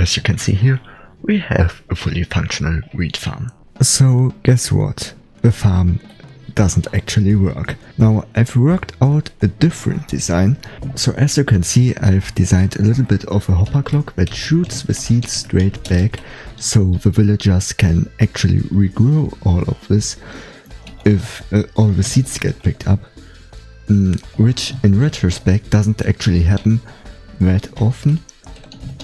as you can see here, we have a fully functional wheat farm. So guess what? The farm doesn't actually work. Now I've worked out a different design. So as you can see, I've designed a little bit of a hopper clock that shoots the seeds straight back, so the villagers can actually regrow all of this if all the seeds get picked up, which in retrospect doesn't actually happen that often.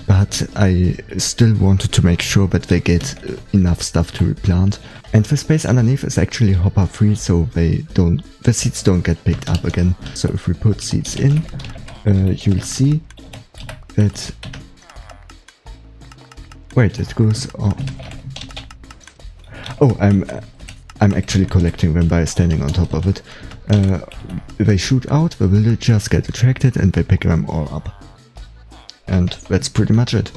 But I still wanted to make sure that they get enough stuff to replant. And the space underneath is actually hopper free, so the seeds don't get picked up again. So if we put seeds in, you'll see that... Wait, it goes... Oh, I'm actually collecting them by standing on top of it. They shoot out, the villagers get attracted and they pick them all up. And that's pretty much it.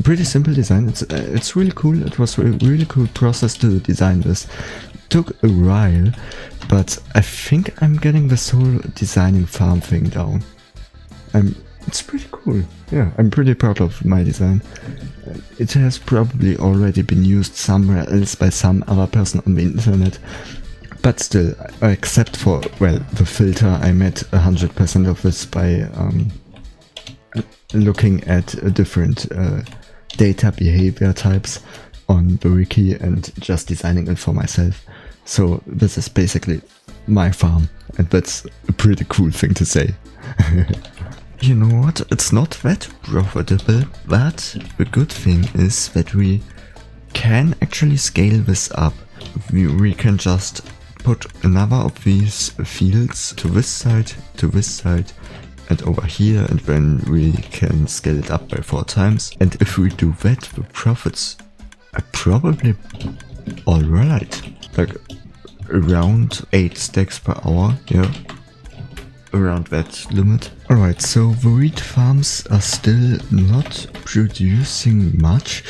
Pretty simple design. It's really cool. It was a really cool process to design this. It took a while, but I think I'm getting this whole designing farm thing down. It's pretty cool. Yeah, I'm pretty proud of my design. It has probably already been used somewhere else by some other person on the internet. But still, except for, well, the filter, I made 100% of this by looking at different data behavior types on the wiki and just designing it for myself. So this is basically my farm, and that's a pretty cool thing to say. You know what, it's not that profitable, but the good thing is that we can actually scale this up. We can just put another of these fields to this side, and over here, and then we can scale it up by 4 times. And if we do that, the profits are probably alright. Like around 8 stacks per hour, yeah. Around that limit. Alright, so the wheat farms are still not producing much.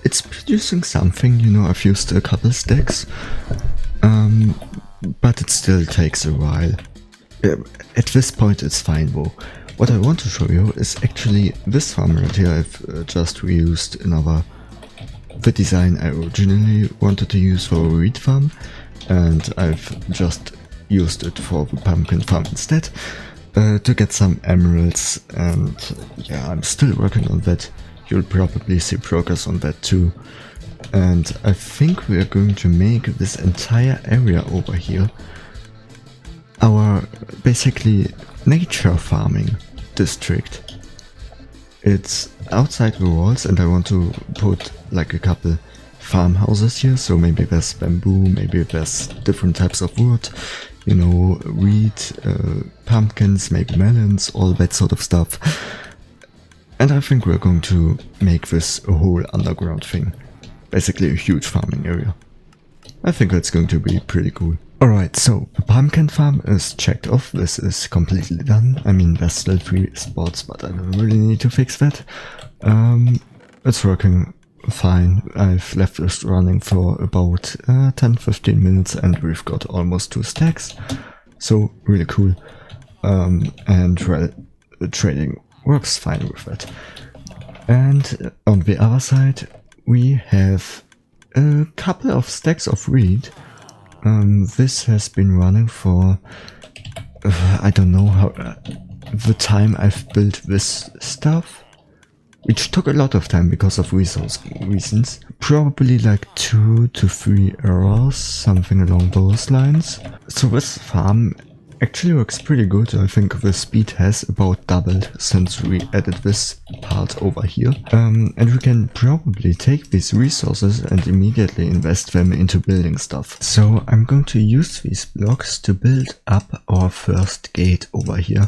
It's producing something, you know, I've used a couple stacks. But it still takes a while. At this point it's fine though. What I want to show you is actually this farm right here. I've just reused the design I originally wanted to use for a wheat farm, and I've just used it for the pumpkin farm instead to get some emeralds. And yeah, I'm still working on that. You'll probably see progress on that too. And I think we are going to make this entire area over here our basically nature farming district. It's outside the walls, and I want to put like a couple farmhouses here, so maybe there's bamboo, maybe there's different types of wood, you know, wheat, pumpkins, maybe melons, all that sort of stuff. And I think we're going to make this a whole underground thing, basically a huge farming area. I think that's going to be pretty cool. Alright, so the pumpkin farm is checked off. This is completely done. I mean, there's still 3 spots, but I don't really need to fix that. It's working fine. I've left this running for about 10-15 minutes and we've got almost 2 stacks. So really cool. And well, the trading works fine with that. And on the other side, we have a couple of stacks of wheat. This has been running for, I don't know how, the time I've built this stuff, which took a lot of time because of resource reasons. Probably like 2 to 3 hours, something along those lines. So this farm actually works pretty good. I think the speed has about doubled since we added this part over here. And we can probably take these resources and immediately invest them into building stuff. So I'm going to use these blocks to build up our first gate over here.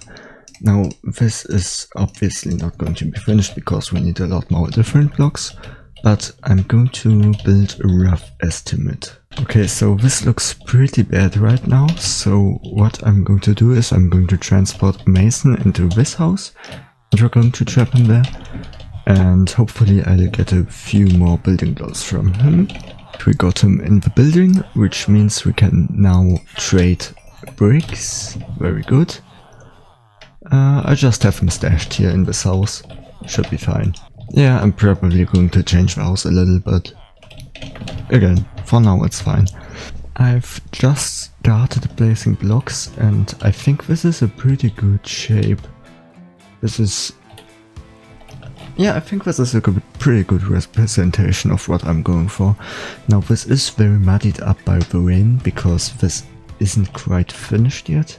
Now this is obviously not going to be finished because we need a lot more different blocks, but I'm going to build a rough estimate. Okay, so this looks pretty bad right now, so what I'm going to do is I'm going to transport Mason into this house, and we're going to trap him there, and hopefully I'll get a few more building blocks from him. We got him in the building, which means we can now trade bricks. Very good. I just have him stashed here in this house. Should be fine. Yeah, I'm probably going to change the house a little, but again, for now it's fine. I've just started placing blocks and I think this is a pretty good shape. This is... yeah, I think this is a pretty good representation of what I'm going for. Now this is very muddied up by the rain because this isn't quite finished yet.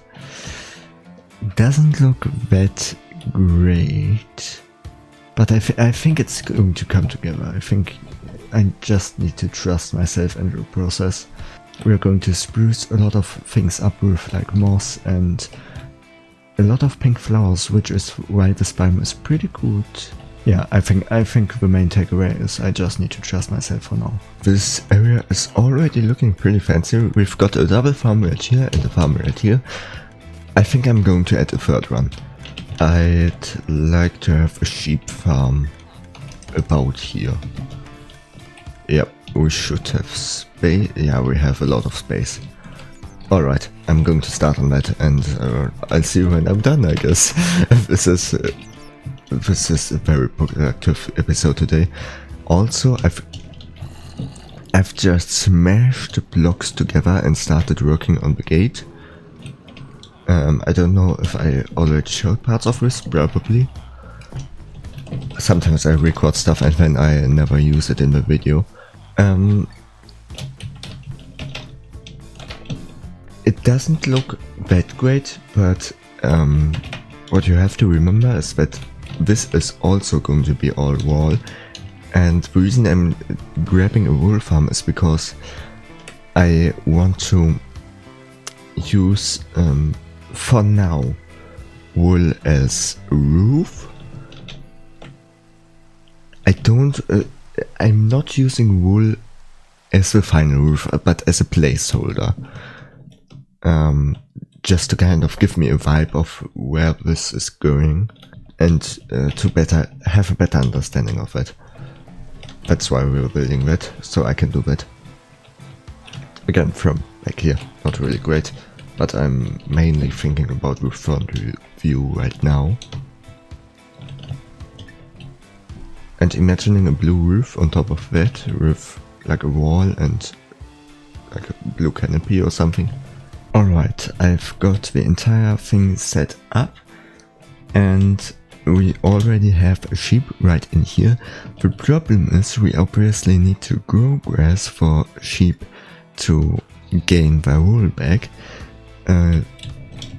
Doesn't look that great, but I think it's going to come together. I think I just need to trust myself and the process. We're going to spruce a lot of things up with like moss and a lot of pink flowers, which is why this biome is pretty good. Yeah, I think the main takeaway is I just need to trust myself for now. This area is already looking pretty fancy. We've got a double farm right here and a farm right here. I think I'm going to add a third one. I'd like to have a sheep farm about here. Yep, we should have space. Yeah, we have a lot of space. Alright, I'm going to start on that and I'll see you when I'm done, I guess. This is a very productive episode today. Also, I've just smashed the blocks together and started working on the gate. I don't know if I already showed parts of this, probably. Sometimes I record stuff and then I never use it in the video. It doesn't look that great, but what you have to remember is that this is also going to be all wall, and the reason I'm grabbing a wool farm is because I want to use for now wool as roof. I'm not using wool as the final roof, but as a placeholder. Just to kind of give me a vibe of where this is going and to have a better understanding of it. That's why we're building that, so I can do that. Again, from back here, not really great, but I'm mainly thinking about the front view right now. And imagining a blue roof on top of that with like a wall and like a blue canopy or something. Alright, I've got the entire thing set up and we already have a sheep right in here. The problem is we obviously need to grow grass for sheep to gain their wool back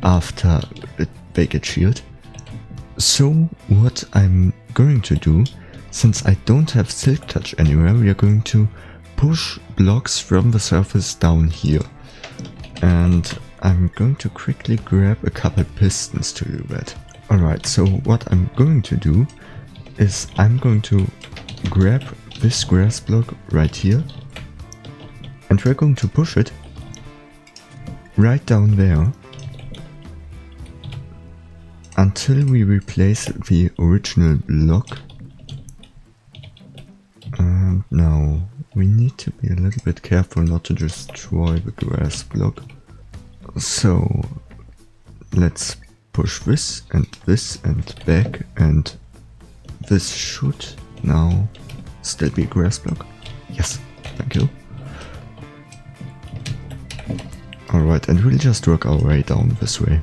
after they get sheared. So what I'm going to do, since I don't have silk touch anywhere, we are going to push blocks from the surface down here. And I'm going to quickly grab a couple pistons to do that. Alright, so what I'm going to do is I'm going to grab this grass block right here and we're going to push it right down there until we replace the original block. And now we need to be a little bit careful not to destroy the grass block. So let's push this and back, and this should now still be a grass block. Yes, thank you. Alright, and we'll just work our way down this way.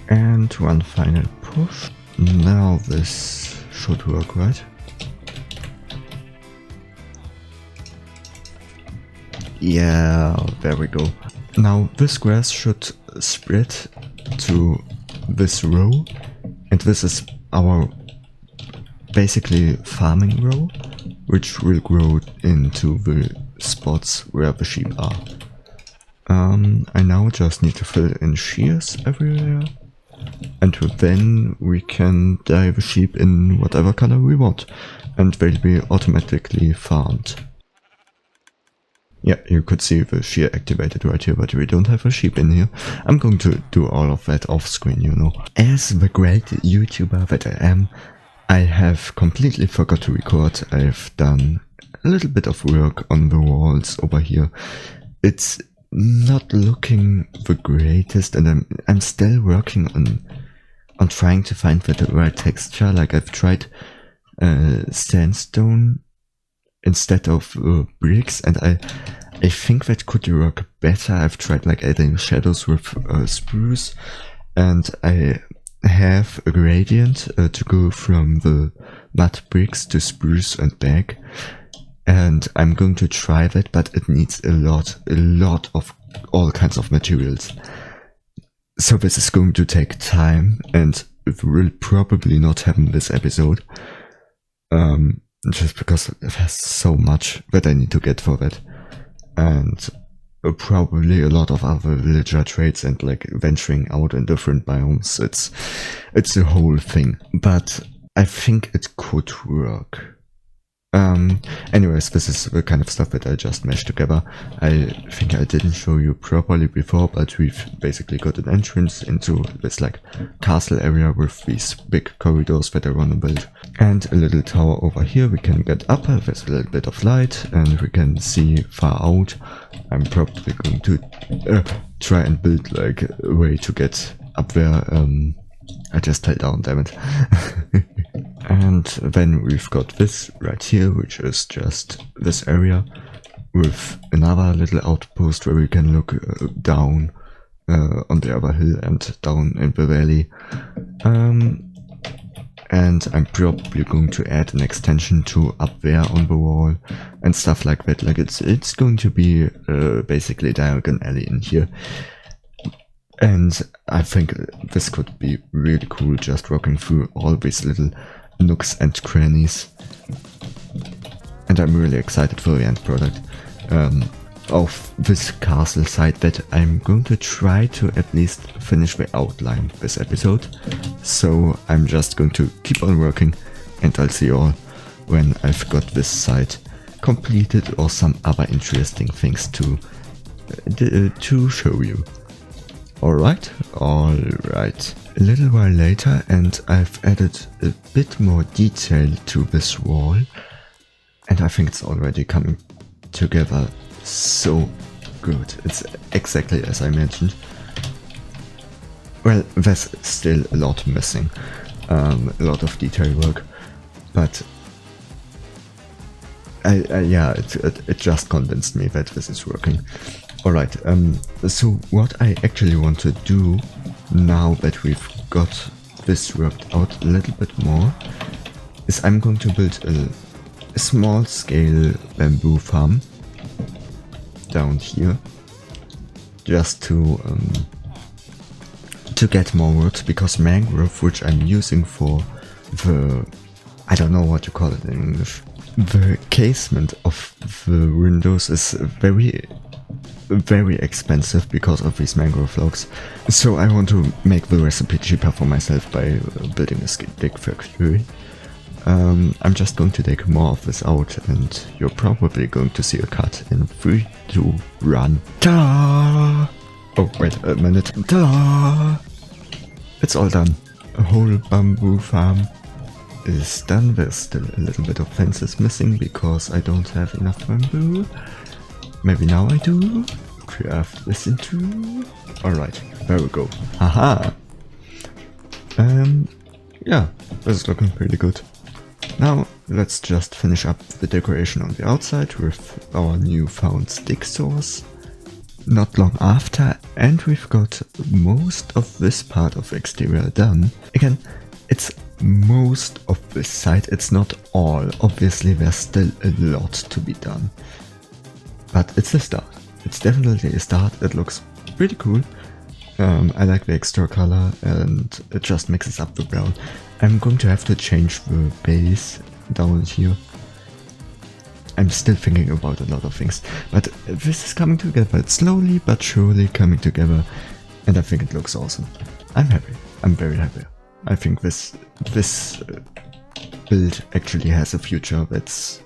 And one final push. Now this should work, right? Yeah, there we go. Now this grass should spread to this row, and this is our basically farming row, which will grow into the spots where the sheep are. I now just need to fill in shears everywhere, and then we can dye the sheep in whatever color we want, and they'll be automatically farmed. Yeah, you could see the shear activated right here, but we don't have a sheep in here. I'm going to do all of that off screen, you know. As the great YouTuber that I am, I have completely forgot to record. I've done a little bit of work on the walls over here. It's not looking the greatest, and I'm still working on trying to find the right texture. Like I've tried sandstone instead of bricks, and I think that could work better. I've tried like adding shadows with spruce, and I have a gradient to go from the mud bricks to spruce and back, and I'm going to try that, but it needs a lot of all kinds of materials. So this is going to take time, and it will probably not happen this episode, just because there's so much that I need to get for that, and probably a lot of other villager traits and like venturing out in different biomes. It's a whole thing, but I think it could work. Anyways, this is the kind of stuff that I just meshed together. I think I didn't show you properly before, but we've basically got an entrance into this like castle area with these big corridors that I want to build, and a little tower over here. We can get up, there's a little bit of light, and we can see far out. I'm probably going to try and build like a way to get up there. I just fell down, damn it. And then we've got this right here, which is just this area with another little outpost where we can look down on the other hill and down in the valley. And I'm probably going to add an extension to up there on the wall and stuff like that. Like it's going to be basically diagonally in here. And I think this could be really cool, just walking through all these little nooks and crannies. And I'm really excited for the end product of this castle site that I'm going to try to at least finish the outline this episode. So I'm just going to keep on working, and I'll see you all when I've got this site completed or some other interesting things to show you. Alright. A little while later, and I've added a bit more detail to this wall, and I think it's already coming together so good. It's exactly as I mentioned. Well, there's still a lot missing, a lot of detail work, but yeah, it just convinced me that this is working. Alright, so what I actually want to do now that we've got this worked out a little bit more is I'm going to build a small scale bamboo farm down here, just to get more wood, because mangrove, which I'm using for the, I don't know what you call it in English, the casement of the windows is very expensive because of these mangrove logs. So I want to make the recipe cheaper for myself by building a stick factory. I'm just going to take more of this out, and you're probably going to see a cut in 3, 2, 1. Ta-da! Oh, wait a minute. Ta-da! It's all done. A whole bamboo farm is done. There's still a little bit of fences missing because I don't have enough bamboo. Maybe now I do. Craft this into. Alright, there we go. Haha! Yeah, this is looking pretty good. Now, let's just finish up the decoration on the outside with our newfound stick source. Not long after, and we've got most of this part of the exterior done. Again, it's most of this side, it's not all. Obviously, there's still a lot to be done. But it's a start. It's definitely a start. It looks pretty cool. I like the extra color, and it just mixes up the brown. I'm going to have to change the base down here. I'm still thinking about a lot of things, but this is coming together. It's slowly but surely coming together, and I think it looks awesome. I'm happy. I'm very happy. I think this build actually has a future that's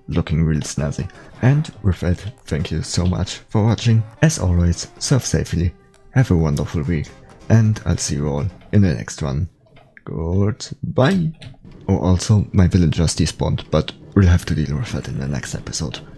looking real snazzy. And with that, thank you so much for watching. As always, surf safely, have a wonderful week, and I'll see you all in the next one. Goodbye. Oh, also, my villagers despawned, but we'll have to deal with that in the next episode.